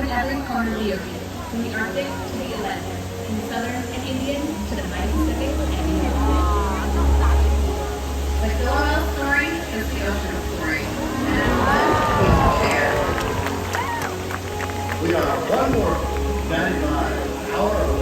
in every corner of the ocean, from the Arctic to the Atlantic, from the Southern and Indian to the mighty Pacific and beyond. The killer whale story is the ocean story, and it's one we can share. We are one world, guided by our own.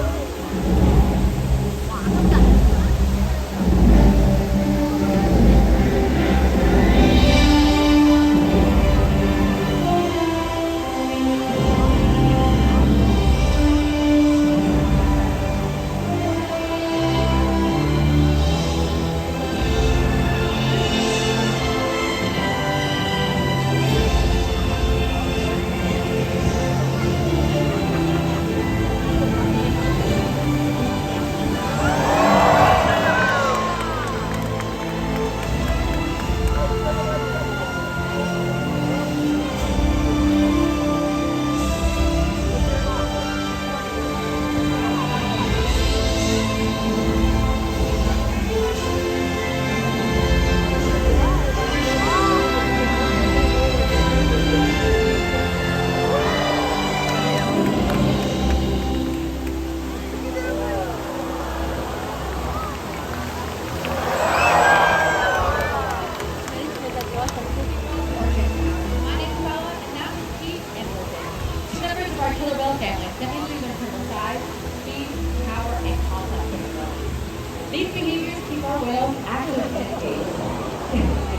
These behaviors keep our whales active and engaged.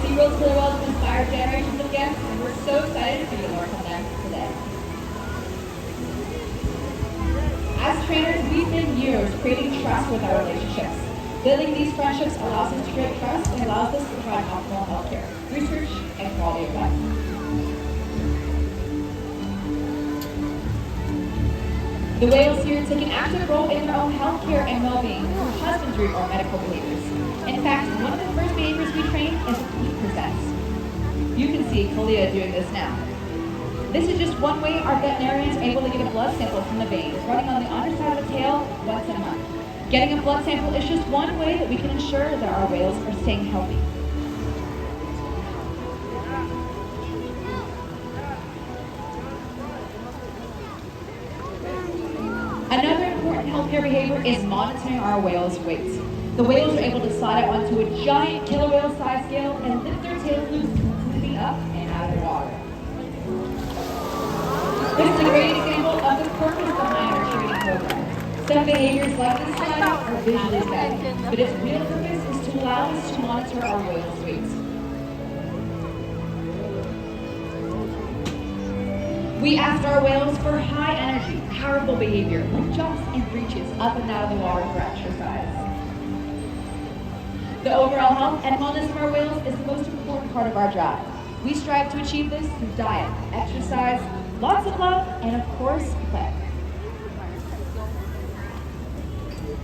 SeaWorld's killer whales have inspired generations of guests, and we're so excited for you to learn from them today. As trainers, we spend years creating trust with our relationships. Building these friendships allows us to create trust and allows us to provide optimal healthcare, research, and quality of life. The whales here take an active role in their own healthcare and well-being through husbandry or medical behaviors. In fact, one of the first behaviors we train is heat presents. You can see Kalia doing this now. This is just one way our veterinarians are able to get a blood sample from the veins running on the underside of the tail once a month. Getting a blood sample is just one way that we can ensure that our whales are staying healthy. Another important healthcare behavior is monitoring our whales' weights. The whales are able to slide out onto a giant killer whale size scale and lift their tails loose completely up and out of the water. This is a great example of the purpose behind our training program. Some behaviors like this slide out are visually set, but its real purpose is to allow us to monitor our whales' weights. We asked our whales for high energy, powerful behavior, like jumps and reaches up and out of the water for exercise. The overall health and wellness of our whales is the most important part of our job. We strive to achieve this through diet, exercise, lots of love, and of course, play.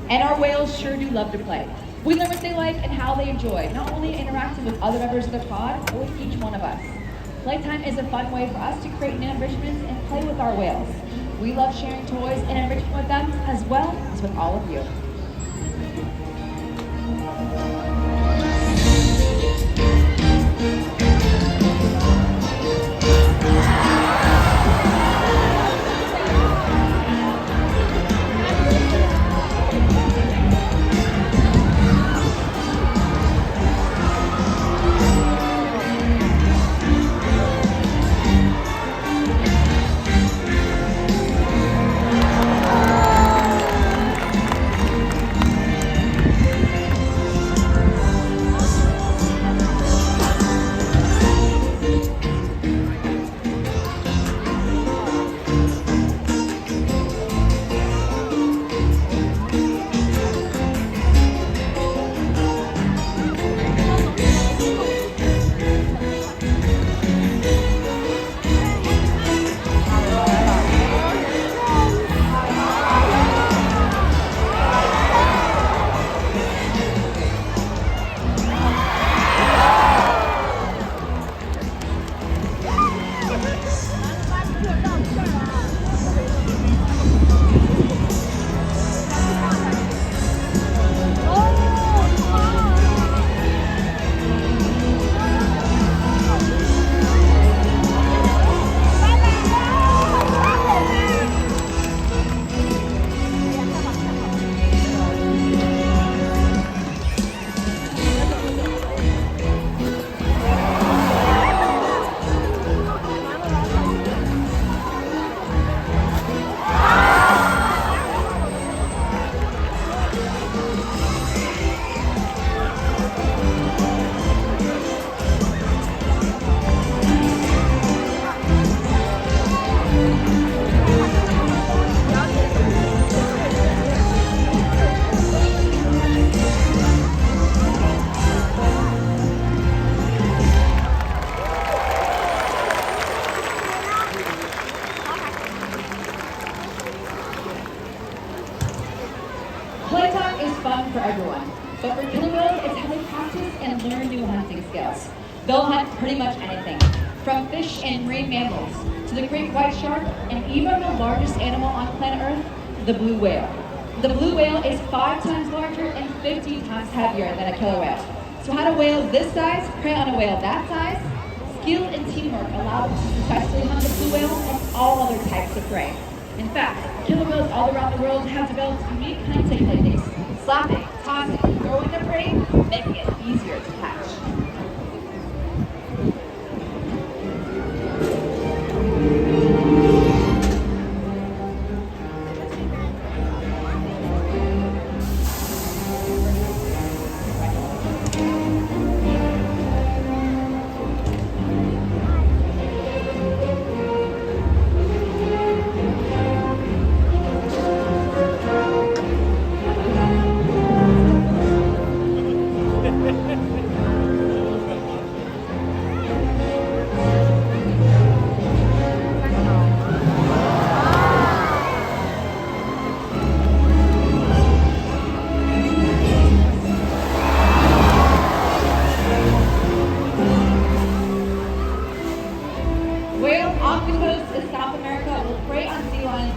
And our whales sure do love to play. We learn what they like and how they enjoy, not only interacting with other members of the pod, but with each one of us. Playtime is a fun way for us to create new enrichments and play with our whales. We love sharing toys and enrichment with them, as well as with all of you. But for killer whales, it's how they practice and learn new hunting skills. They'll hunt pretty much anything, from fish and marine mammals to the great white shark, and even the largest animal on planet Earth, the blue whale. The blue whale is 5 times larger and 50 times heavier than a killer whale. So how do whales this size prey on a whale that size? Skill and teamwork allow them to successfully hunt the blue whale and all other types of prey. In fact, killer whales all around the world have developed unique hunting techniques, slapping, tossing, throwing their prey, making it easier to catch.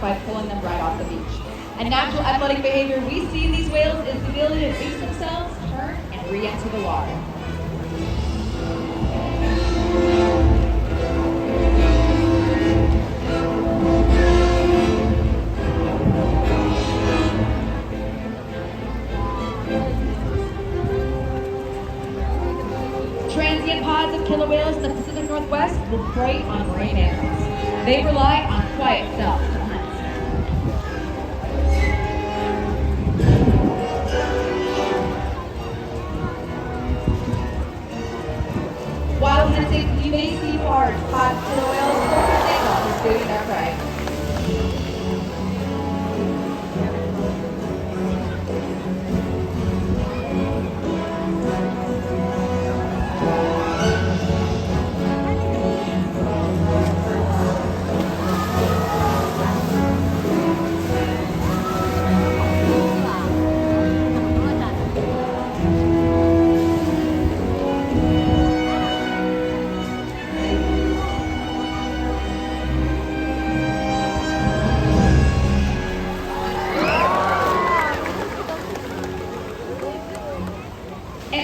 By pulling them right off the beach. And natural athletic behavior we see in these whales is the ability to reach themselves, turn, and re-enter the water. Transient pods of killer whales in the Pacific Northwest will prey on marine animals. They rely on quiet stealth to hunt. While hunting, you may see large pods of killer whales pursuing their prey.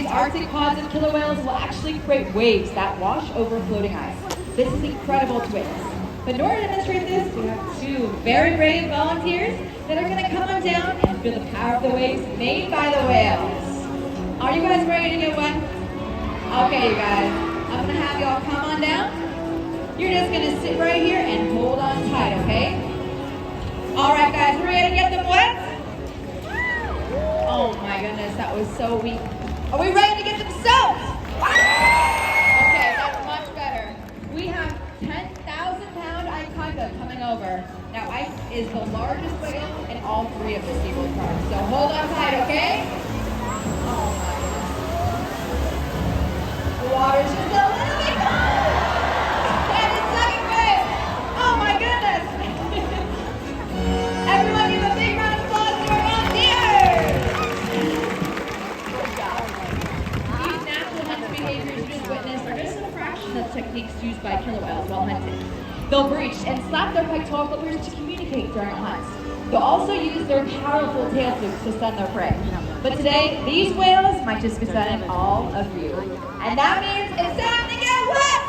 Arctic pods of killer whales will actually create waves that wash over floating ice. This is incredible to witness. But in order to demonstrate this, we have 2 very brave volunteers that are going to come on down and feel the power of the waves made by the whales. Are you guys ready to get wet? Okay, you guys. I'm going to have y'all come on down. You're just going to sit right here and hold on tight, okay? All right, guys, ready to get them wet? Oh my goodness, that was so weak. Are we ready to get them soaked? Okay, that's much better. We have 10,000-pound Ikaika coming over. Now, Ike is the largest whale in all 3 of the SeaWorld parks. So hold on tight, okay? Oh my goodness. The water's just a little bit cold. And it's sucking wave. Oh my goodness. Everyone give a big round of applause to our volunteers. Behaviors you just witnessed are just a fraction of techniques used by killer whales while hunting. They'll breach and slap their pectoral flippers to communicate during hunts. They'll also use their powerful tail flukes to stun their prey. But today, these whales might just be stunning all of you. And that means it's time to get wet!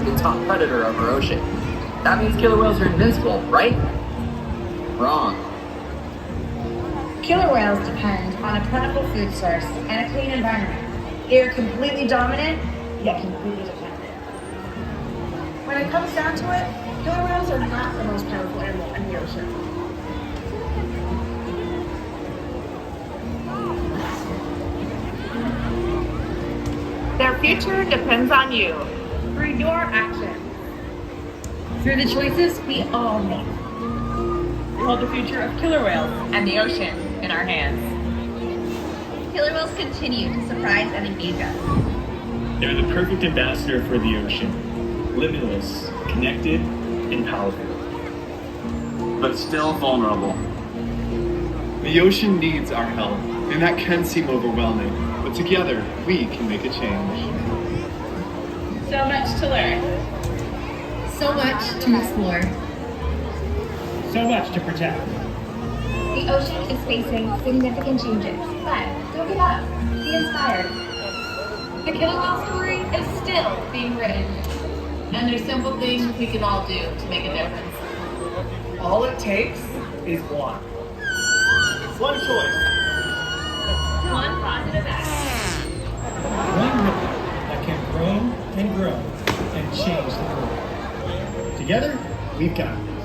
the top predator of our ocean. That means killer whales are invincible, right? Wrong. Killer whales depend on a plentiful food source and a clean environment. They are completely dominant, yet completely dependent. When it comes down to it, killer whales are not the most powerful animal in the ocean. Their future depends on you, through your actions. Through the choices we all make. We hold the future of killer whales and the ocean in our hands. Killer whales continue to surprise and engage us. They're the perfect ambassador for the ocean. Limitless, connected, and powerful. But still vulnerable. The ocean needs our help, and that can seem overwhelming, but together we can make a change. So much to learn. So much to explore. So much to protect. The ocean is facing significant changes, but don't give up. Be inspired. The killer whale story is still being written. And there's simple things we can all do to make a difference. All it takes is one. One choice. One positive act. One river that can grow and change the world. Together, we've got it.